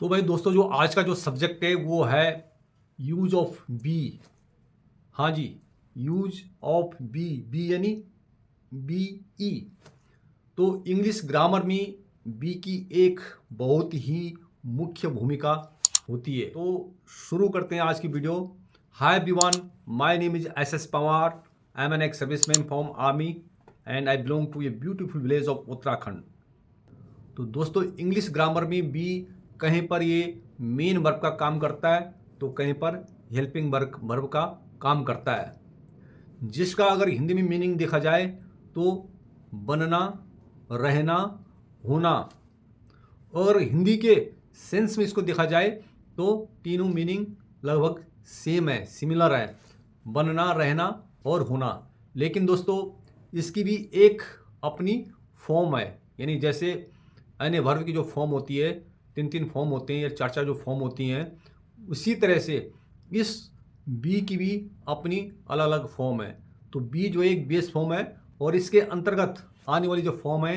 तो भाई दोस्तों, जो आज का जो सब्जेक्ट है वो है यूज ऑफ बी। हाँ जी, यूज ऑफ बी। बी यानी बी ई। तो इंग्लिश ग्रामर में बी की एक बहुत ही मुख्य भूमिका होती है। तो शुरू करते हैं आज की video. Hi everyone, my name is S S Pawar. I am an ex serviceman from army and I belong to a beautiful village of Uttarakhand. तो दोस्तों, इंग्लिश ग्रामर में बी कहीं पर ये मेन वर्ब का काम करता है, तो कहीं पर हेल्पिंग वर्ब का काम करता है, जिसका अगर हिंदी में मीनिंग देखा जाए तो बनना, रहना, होना। और हिंदी के सेंस में इसको देखा जाए तो तीनों मीनिंग लगभग सेम है, सिमिलर है, बनना, रहना और होना। लेकिन दोस्तों, इसकी भी एक अपनी फॉर्म है। यानी जैसे अन्य वर्ब की जो फॉर्म होती है, तीन तीन फॉर्म होते हैं या चार चार जो फॉर्म होती हैं, उसी तरह से इस बी की भी अपनी अलग अलग फॉर्म है। तो बी जो एक बेस फॉर्म है और इसके अंतर्गत आने वाली जो फॉर्म है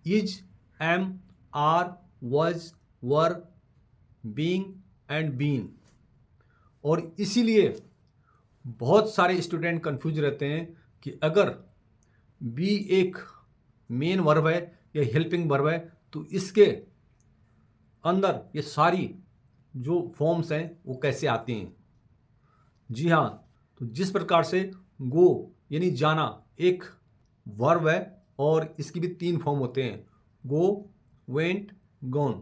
is, am, are, was, were, being and been. और इसीलिए बहुत सारे स्टूडेंट कंफ्यूज रहते हैं कि अगर बी एक मेन वर्ब है या हेल्पिंग वर्ब है तो इसके अंदर ये सारी जो फॉर्म्स हैं वो कैसे आती हैं। जी हाँ, तो जिस प्रकार से गो यानी जाना एक वर्ब है और इसकी भी तीन फॉर्म होते हैं, गो, वेंट, गॉन।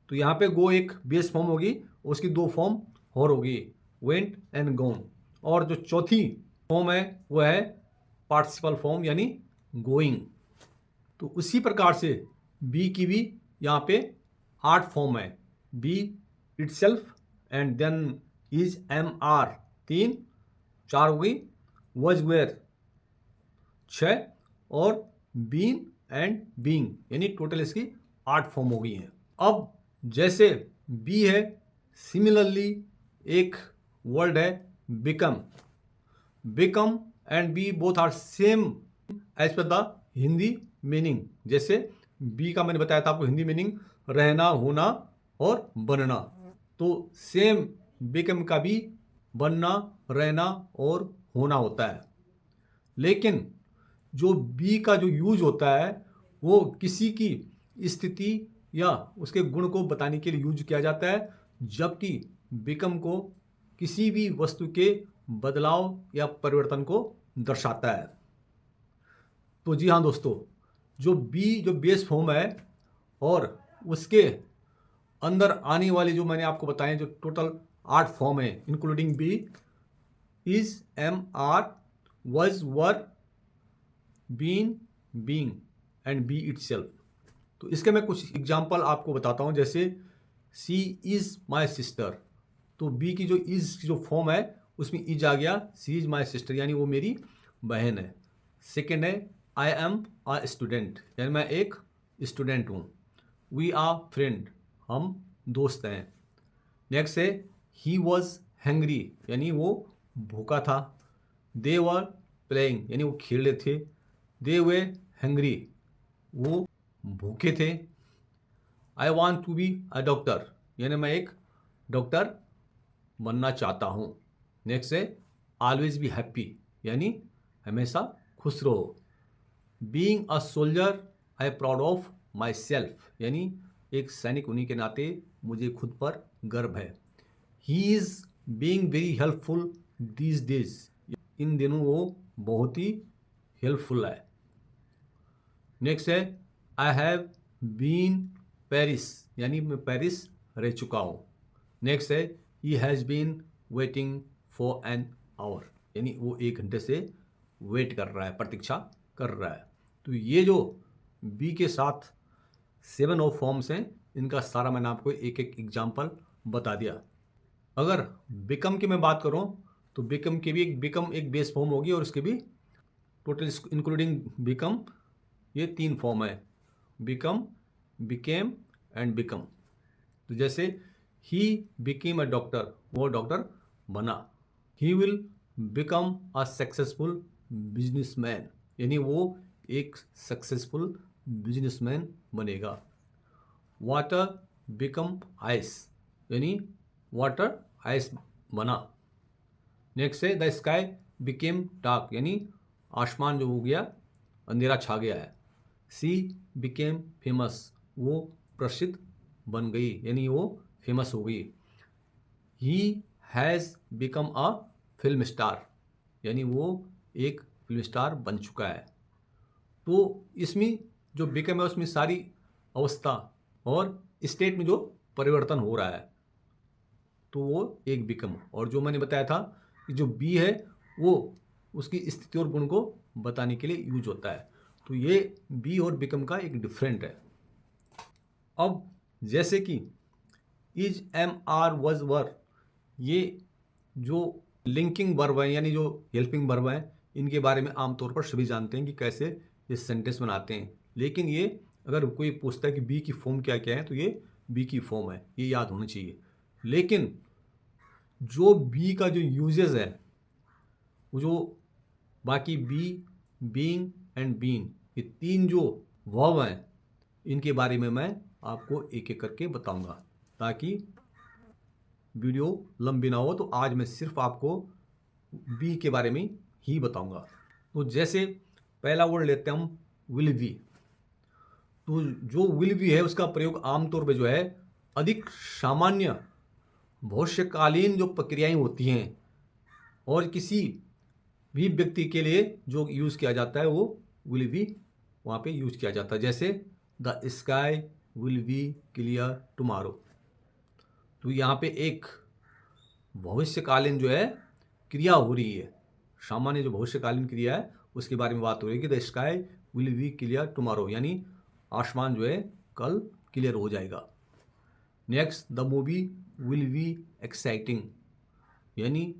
तो यहाँ पे गो एक बेस फॉर्म होगी, उसकी दो फॉर्म और होगी, वेंट एंड गॉन। और जो चौथी फॉर्म है वो है पार्टिसिपल फॉर्म यानी गोइंग। तो उसी प्रकार से बी की भी यहाँ पे 8 फॉर्म है। Be itself and then is, am, are 3, 4 हो गई, वज, वेयर 6 और बीन एंड बीइंग, यानी टोटल इसकी 8 फॉर्म हो गई हैं। अब जैसे बी है, सिमिलरली एक वर्ड है become. Become and be both are same as per the Hindi meaning. जैसे बी का मैंने बताया था आपको हिंदी मीनिंग रहना, होना और बनना। तो सेम बिकम का भी बनना, रहना और होना होता है। लेकिन जो बी का जो यूज होता है वो किसी की स्थिति या उसके गुण को बताने के लिए यूज किया जाता है, जबकि बिकम को किसी भी वस्तु के बदलाव या परिवर्तन को दर्शाता है। तो जी हाँ दोस्तों, जो बी जो बेस फॉर्म है और उसके अंदर आने वाली जो मैंने आपको बताए जो टोटल 8 फॉर्म है, including be, is, am, are, was, were, been, being and be itself. तो इसके मैं कुछ एग्जांपल आपको बताता हूँ। जैसे सी इज़ माई सिस्टर, तो बी की जो इज़ की जो फॉर्म है उसमें इज आ गया, सी इज़ माई सिस्टर यानी वो मेरी बहन है। सेकेंड है आई एम आ स्टूडेंट, यानी मैं एक स्टूडेंट हूँ। वी आर फ्रेंड, हम दोस्त हैं। नेक्स्ट है ही वॉज हैंग्री, यानी वो भूखा था। दे वर प्लेइंग, यानी वो खेल रहे थे। दे वे हैंग्री, वो भूखे थे। I want to be a doctor, यानी मैं एक डॉक्टर बनना चाहता हूँ। नेक्स्ट है ऑलवेज बी हैप्पी, यानी हमेशा खुश रहो। Being a soldier I proud of my self, यानी एक सैनिक होने के नाते मुझे खुद पर गर्व है। He is being very helpful these days, इन दिनों वो बहुत ही हेल्पफुल है। नेक्स्ट है आई हैव बीन पेरिस, यानी मैं पेरिस रह चुका हूँ। नेक्स्ट है he has been waiting for an hour, यानी वो 1 घंटे से वेट कर रहा है, प्रतीक्षा कर रहा है। तो ये जो बी के साथ 7 और फॉर्म्स हैं, इनका सारा मैंने आपको एक एक एग्जाम्पल बता दिया। अगर बिकम की मैं बात करूँ तो बिकम की भी एक बेस फॉर्म होगी और उसके भी टोटल इंक्लूडिंग बिकम ये 3 फॉर्म है, बिकम, बिकेम एंड बिकम। तो जैसे ही बिकेम अ डॉक्टर, वो डॉक्टर बना। He will become a successful businessman, यानी वो एक सक्सेसफुल बिजनेसमैन बनेगा। वाटर बिकम आइस, यानी वाटर आइस बना। नेक्स्ट है द स्काई बिकेम डार्क, यानी आसमान जो हो गया अंधेरा छा गया है। सी बिकेम फेमस, वो प्रसिद्ध बन गई, यानी वो फेमस हो गई। He has become a film star, यानी वो एक फिल्म स्टार बन चुका है। तो इसमें जो बिकम है उसमें सारी अवस्था और स्टेट में जो परिवर्तन हो रहा है, तो वो एक बिकम। और जो मैंने बताया था कि जो बी है वो उसकी स्थिति और गुण को बताने के लिए यूज होता है। तो ये बी और बिकम का एक डिफरेंट है। अब जैसे कि इज, एम, आर, वज, वर, ये जो लिंकिंग वर्ब हैं यानी जो हेल्पिंग वर्ब हैं, इनके बारे में आमतौर पर सभी जानते हैं कि कैसे ये सेंटेंस बनाते हैं। लेकिन ये अगर कोई पूछता है कि बी की फॉर्म क्या क्या है, तो ये बी की फॉर्म है, ये याद होना चाहिए। लेकिन जो बी का जो यूजेस है, वो जो बाकी बी, बीइंग एंड बीन, ये तीन जो वर्ब हैं, इनके बारे में मैं आपको एक एक करके बताऊंगा ताकि वीडियो लंबी ना हो। तो आज मैं सिर्फ आपको बी के बारे में ही बताऊंगा। तो जैसे पहला वर्ड लेते हैं हम विल बी। तो जो विल बी है उसका प्रयोग आमतौर पे जो है अधिक सामान्य भविष्यकालीन जो प्रक्रियाएं होती हैं और किसी भी व्यक्ति के लिए जो यूज़ किया जाता है वो विल बी वहाँ पे यूज़ किया जाता है। जैसे the sky will be clear tomorrow, तो यहाँ पे एक भविष्यकालीन जो है क्रिया हो रही है, सामान्य जो भविष्यकालीन क्रिया है उसके बारे में बात हो रही है कि the sky will be clear tomorrow, यानी आसमान जो है कल क्लियर हो जाएगा। Next the movie will be exciting, यानी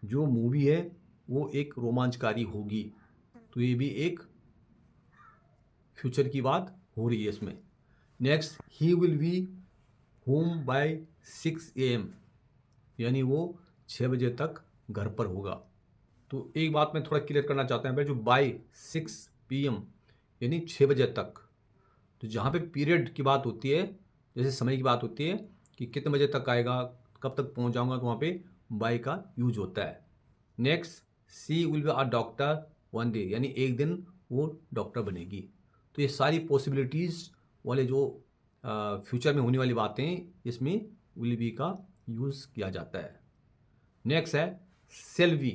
जो मूवी है वो एक रोमांचकारी होगी। तो ये भी एक फ्यूचर की बात हो रही है इसमें। Next he will be home by 6 AM, यानी वो 6 बजे तक घर पर होगा। तो एक बात मैं थोड़ा क्लियर करना चाहता हूँ, जो बाय 6 PM यानी 6 बजे तक, तो जहाँ पे पीरियड की बात होती है, जैसे समय की बात होती है कि कितने बजे तक आएगा, कब तक पहुँच जाऊँगा, तो वहाँ पे बाय का यूज होता है। Next she will be a doctor one day, यानी एक दिन वो डॉक्टर बनेगी। तो ये सारी पॉसिबिलिटीज़ वाले जो फ्यूचर में होने वाली बातें, इसमें विल बी का यूज़ किया जाता है। नेक्स्ट है शेल बी।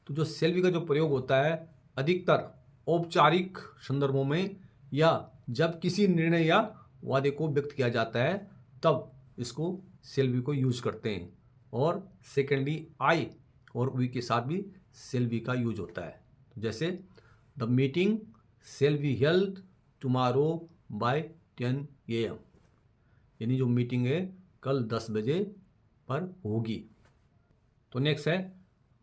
तो जो शेल बी का जो प्रयोग होता है अधिकतर औपचारिक संदर्भों में या जब किसी निर्णय या वादे को व्यक्त किया जाता है तब इसको शेल बी को यूज करते हैं। और सेकेंडली आई और वी के साथ भी शेल बी का यूज होता है। जैसे the meeting shall be held tomorrow by 10 AM, यानी जो मीटिंग है कल 10 बजे पर होगी। तो नेक्स्ट है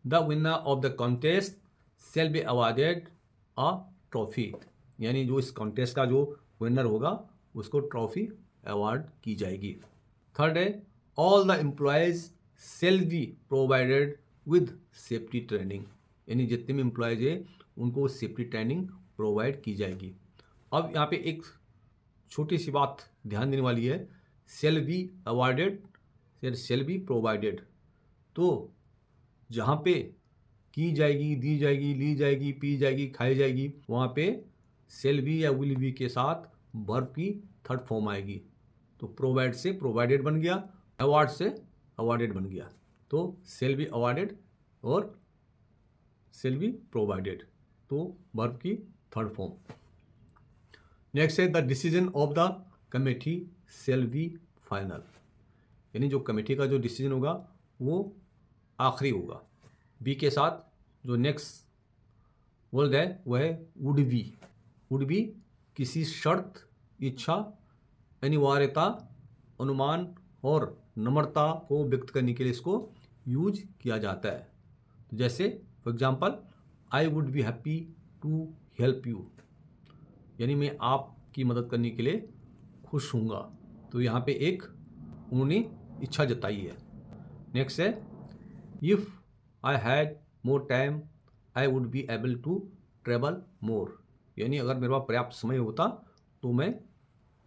the winner of the contest shall be awarded a trophy, यानी जो इस कॉन्टेस्ट का जो विनर होगा उसको ट्रॉफी अवार्ड की जाएगी। थर्ड है all the employees shall be provided with safety training, यानी जितने भी एम्प्लॉयज़ है उनको सेफ्टी ट्रेनिंग प्रोवाइड की जाएगी। अब यहाँ पे एक छोटी सी बात ध्यान देने वाली है, shall be awarded, shall be provided, तो जहाँ पे की जाएगी, दी जाएगी, ली जाएगी, पी जाएगी, खाई जाएगी, वहाँ पे शेल बी या विल बी के साथ वर्ब की थर्ड फॉर्म आएगी। तो प्रोवाइड से प्रोवाइडेड बन गया, अवार्ड से अवार्डेड बन गया। तो शेल बी अवार्डेड और शेल बी प्रोवाइडेड, तो वर्ब की थर्ड फॉर्म। नेक्स्ट है the decision of the committee shall be final, यानी जो कमेटी का जो डिसीजन होगा वो आखिरी होगा। बी के साथ जो नेक्स्ट वर्ड है वह है वुड बी। वुड बी किसी शर्त, इच्छा, अनिवार्यता, अनुमान और नम्रता को व्यक्त करने के लिए इसको यूज किया जाता है। तो जैसे for example I would be happy to help you, यानी मैं आपकी मदद करने के लिए खुश हूँगा। तो यहाँ पे एक उन्होंने इच्छा जताई है। नेक्स्ट है if I had more time I would be able to travel more, यानी अगर मेरे पास पर्याप्त समय होता तो मैं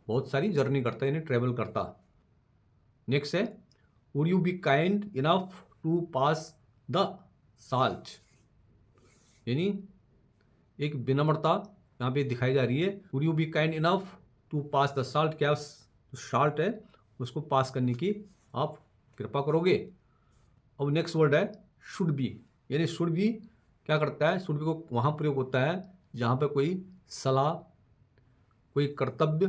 बहुत सारी जर्नी करता, यानी ट्रैवल करता। नेक्स्ट है would you be kind enough to pass the salt, यानी एक विनम्रता यहाँ पे दिखाई जा रही है। Would you be kind enough to pass the salt, क्या साल्ट है उसको पास करने की आप कृपा करोगे। अब नेक्स्ट वर्ड है शुड बी, यानी शुड बी क्या करता है, शुड बी को वहाँ प्रयोग होता है जहाँ पे कोई सलाह, कोई कर्तव्य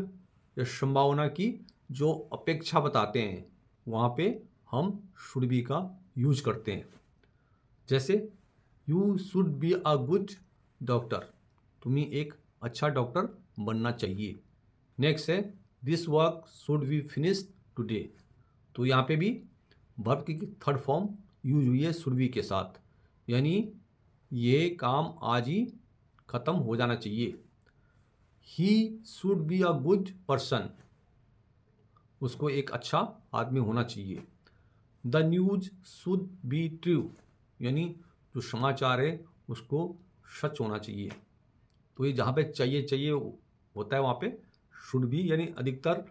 या संभावना की जो अपेक्षा बताते हैं, वहाँ पे हम शुड बी का यूज करते हैं। जैसे you should be a good doctor, तुम्हें एक अच्छा डॉक्टर बनना चाहिए। नेक्स्ट है this work should be finished today, तो यहाँ पे भी वर्ब की थर्ड फॉर्म यूज हुई है शुड बी के साथ, यानी ये काम आज ही खत्म हो जाना चाहिए। He should be a good person, उसको एक अच्छा आदमी होना चाहिए। The news should be true, यानी जो समाचार है उसको सच होना चाहिए। तो ये जहाँ पे चाहिए चाहिए होता है वहाँ पे शुड बी, यानी अधिकतर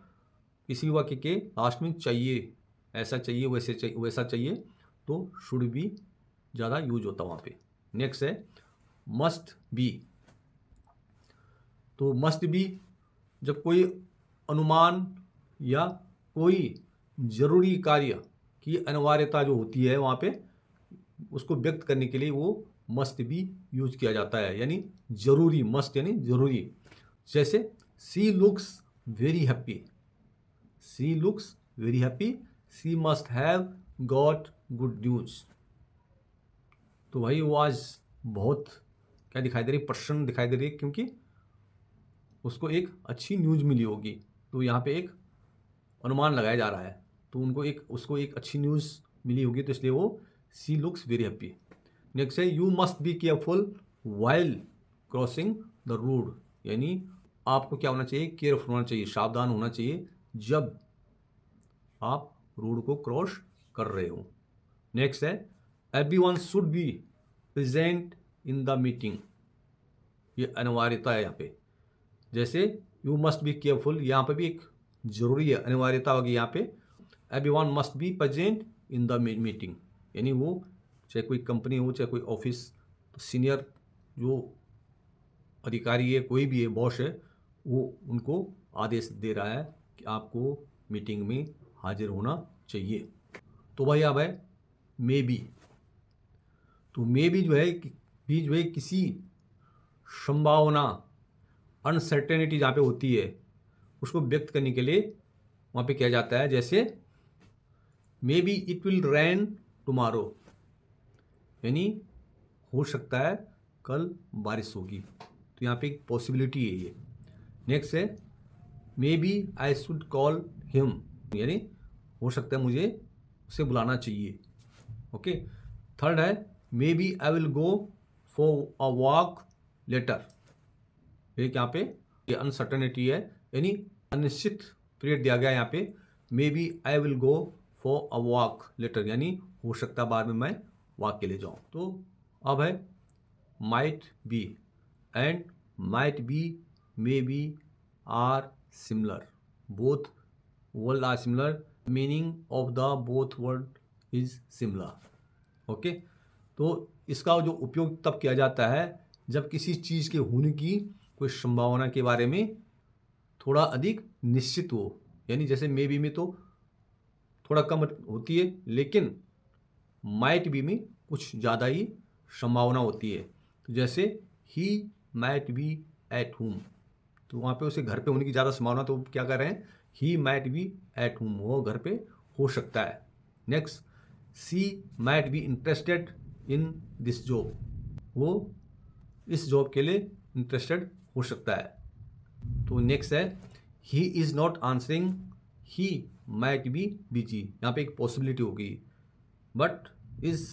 किसी वाक्य के लास्ट में चाहिए, ऐसा चाहिए वैसे चाहिए वैसा चाहिए, तो शुड बी ज़्यादा यूज होता है वहाँ पे। नेक्स्ट है मस्ट बी, तो मस्ट बी जब कोई अनुमान या कोई जरूरी कार्य की अनिवार्यता जो होती है वहाँ पे उसको व्यक्त करने के लिए वो मस्ट बी यूज किया जाता है, यानी जरूरी, मस्ट यानी जरूरी। जैसे she looks very happy, she looks very happy, she must have got good news, तो भाई वो आज बहुत क्या दिखाई दे रही, प्रसन्न दिखाई दे रही है क्योंकि उसको एक अच्छी न्यूज मिली होगी। तो यहाँ पे एक अनुमान लगाया जा रहा है, तो उसको एक अच्छी न्यूज़ मिली होगी, तो इसलिए वो सी लुक्स वेरी हैप्पी। नेक्स्ट है you must be careful while crossing the road, यानी आपको क्या होना चाहिए, केयरफुल होना चाहिए, सावधान होना चाहिए जब आप रोड को क्रॉस कर रहे हो। नेक्स्ट है everyone should be present in the meeting, ये अनिवार्यता है यहाँ पे। जैसे यू मस्ट बी केयरफुल, यहाँ पे भी एक जरूरी है, अनिवार्यता होगी यहाँ पे। Everyone must be present in the meeting, यानी वो चाहे कोई कंपनी हो चाहे कोई ऑफिस, तो सीनियर जो अधिकारी है, कोई भी है, बॉस है, वो उनको आदेश दे रहा है कि आपको मीटिंग में हाजिर होना चाहिए। तो भाई अब है मे बी, तो मे बी जो है किसी संभावना, अनसर्टेनिटी जहाँ पे होती है उसको व्यक्त करने के लिए वहाँ पे किया जाता है। जैसे may be it will rain tomorrow, यानी हो सकता है कल बारिश होगी, तो यहाँ पे एक पॉसिबिलिटी है ये। नेक्स्ट है maybe I should call him, यानी हो सकता है मुझे उसे बुलाना चाहिए। ओके, थर्ड है maybe I will go for a walk later, ये यहाँ पे ये अनसर्टेनिटी है, यानी अनिश्चित पीरियड दिया गया है यहाँ पे। Maybe I will go for a walk later, यानी हो सकता है बाद में मैं वॉक के लिए जाऊँ। तो अब है might be and might be may be are similar, both word are similar, meaning of the both word is similar. Okay, तो इसका जो उपयोग तब किया जाता है जब किसी चीज़ के होने की कोई संभावना के बारे में थोड़ा अधिक निश्चित हो, यानी जैसे मे बी में तो थोड़ा कम होती है, लेकिन माइट बी में कुछ ज़्यादा ही संभावना होती है। तो जैसे ही माइट बी एट होम, तो वहाँ पे उसे घर पे होने की ज़्यादा संभावना, तो क्या कर रहे हैं, he might be at home, वो घर पे हो सकता है। Next she might be interested in this job, वो इस जॉब के लिए इंटरेस्टेड हो सकता है। तो नेक्स्ट है he is not answering, he might be busy, यहाँ पे एक पॉसिबिलिटी होगी, but is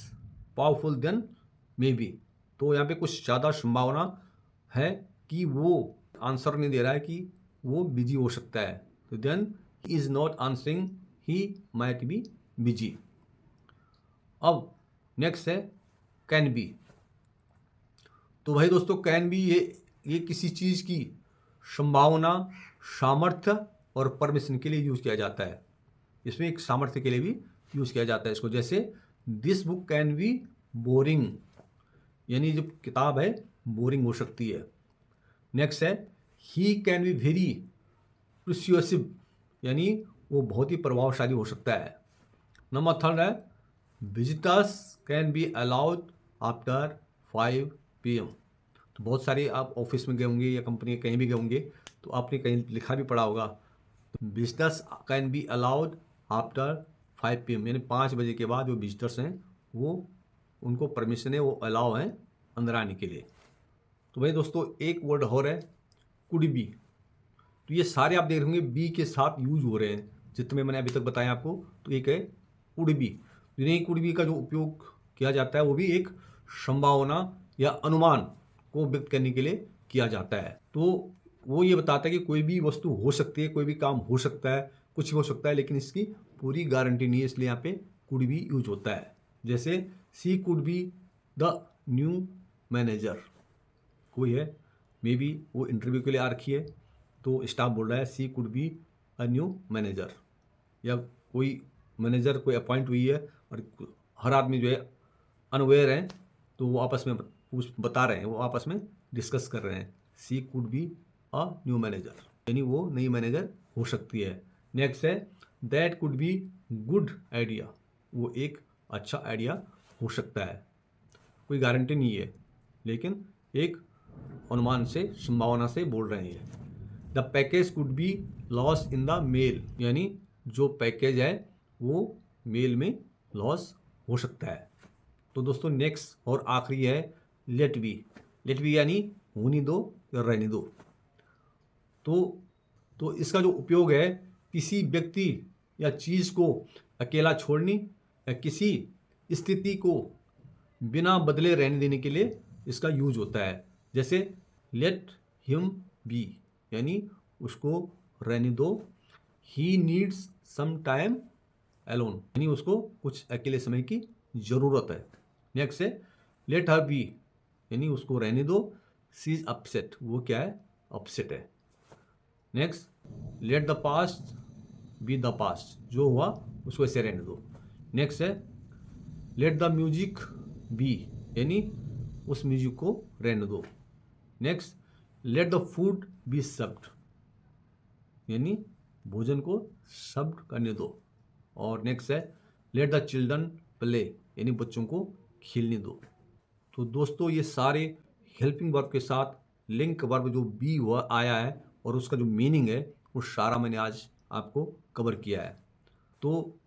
powerful than may be, तो यहाँ पे कुछ ज़्यादा संभावना है कि वो आंसर नहीं दे रहा है कि वो बिजी हो सकता है, तो then he is not answering, he might be busy. अब नेक्स्ट है कैन बी, तो भाई दोस्तों कैन बी ये किसी चीज़ की संभावना, सामर्थ्य और परमिशन के लिए यूज़ किया जाता है। इसमें एक सामर्थ्य के लिए भी यूज़ किया जाता है इसको। जैसे this book can be boring, यानी जो किताब है बोरिंग हो सकती है। नेक्स्ट है ही कैन बी वेरी प्रिस्यूसिव, यानी वो बहुत ही प्रभावशाली हो सकता है। नंबर थर्ड है visitors can be allowed after 5 PM। तो बहुत सारे आप ऑफिस में गए होंगे या कंपनी कहीं भी गए होंगे तो आपने कहीं लिखा भी पड़ा होगा visitors can be allowed after 5 PM, यानी 5 बजे के बाद जो विजिटर्स हैं वो उनको परमिशन है, वो अलाउ हैं अंदर आने के लिए। तो भाई दोस्तों एक वर्ड और है कुड बी। तो ये सारे आप देख रहे होंगे बी के साथ यूज हो रहे हैं जितने मैंने अभी तक बताया आपको। तो एक है कुड बी। कुड बी का जो उपयोग किया जाता है वो भी एक संभावना या अनुमान को व्यक्त करने के लिए किया जाता है। तो वो ये बताता है कि कोई भी वस्तु हो सकती है, कोई भी काम हो सकता है, कुछ भी हो सकता है, लेकिन इसकी पूरी गारंटी नहीं है, इसलिए यहाँ पे कुड बी यूज होता है। जैसे she could be the new manager, कोई है मे बी वो इंटरव्यू के लिए आ रखी है तो स्टाफ बोल रहा है she could be a new manager, या कोई मैनेजर कोई अपॉइंट हुई है और हर आदमी जो है अनअवेयर है तो वो आपस में बता रहे हैं, वो आपस में डिस्कस कर रहे हैं she could be a new manager, यानी वो नई मैनेजर हो सकती है। नेक्स्ट है that could be good idea, वो एक अच्छा आइडिया हो सकता है, कोई गारंटी नहीं है लेकिन एक अनुमान से संभावना से बोल रहे हैं। The package could be lost in the mail, यानी जो पैकेज है वो मेल में लॉस हो सकता है। तो दोस्तों नेक्स्ट और आखिरी है लेट बी। लेट बी यानी होने दो या रहने दो। तो इसका जो उपयोग है किसी व्यक्ति या चीज़ को अकेला छोड़ने या किसी स्थिति को बिना बदले रहने देने के लिए इसका यूज होता है। जैसे लेट हिम बी, यानी उसको रहने दो। He needs some time alone, यानी उसको कुछ अकेले समय की ज़रूरत है। नेक्स्ट है लेट हर बी, यानी उसको रहने दो। सी इज अपसेट, वो क्या है अपसेट है। Next let the past be the past, जो हुआ उसको ऐसे रहने दो। नेक्स्ट है लेट द म्यूजिक बी, यानी उस म्यूजिक को रहने दो। Next let the food be served, यानी भोजन को सर्व करने दो। और नेक्स्ट है लेट द चिल्ड्रन प्ले, यानी बच्चों को खेलने दो। तो दोस्तों ये सारे हेल्पिंग वर्ब के साथ लिंक वर्ब जो बी हुआ आया है और उसका जो मीनिंग है वो सारा मैंने आज आपको कवर किया है। तो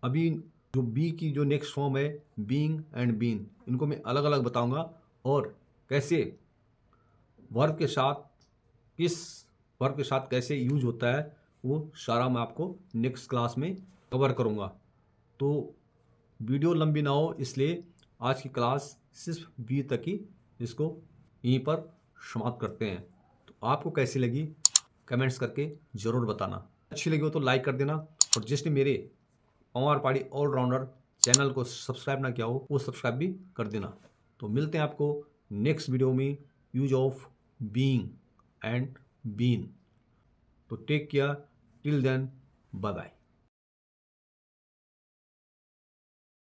अभी जो बी की जो नेक्स्ट फॉर्म है बीइंग एंड बीन, इनको मैं अलग अलग बताऊंगा और कैसे वर्ब के साथ किस वर्ब के साथ कैसे यूज होता है वो सारा मैं आपको नेक्स्ट क्लास में कवर करूंगा। तो वीडियो लंबी ना हो इसलिए आज की क्लास सिर्फ बी तक ही इसको यहीं पर समाप्त करते हैं। तो आपको कैसी लगी कमेंट्स करके ज़रूर बताना। अच्छी लगी हो तो लाइक कर देना और जिसने मेरे पंवार पहाड़ी ऑलराउंडर चैनल को सब्सक्राइब ना किया हो वो सब्सक्राइब भी कर देना। तो मिलते हैं आपको नेक्स्ट वीडियो में use of being and been. तो take care till then, bye bye.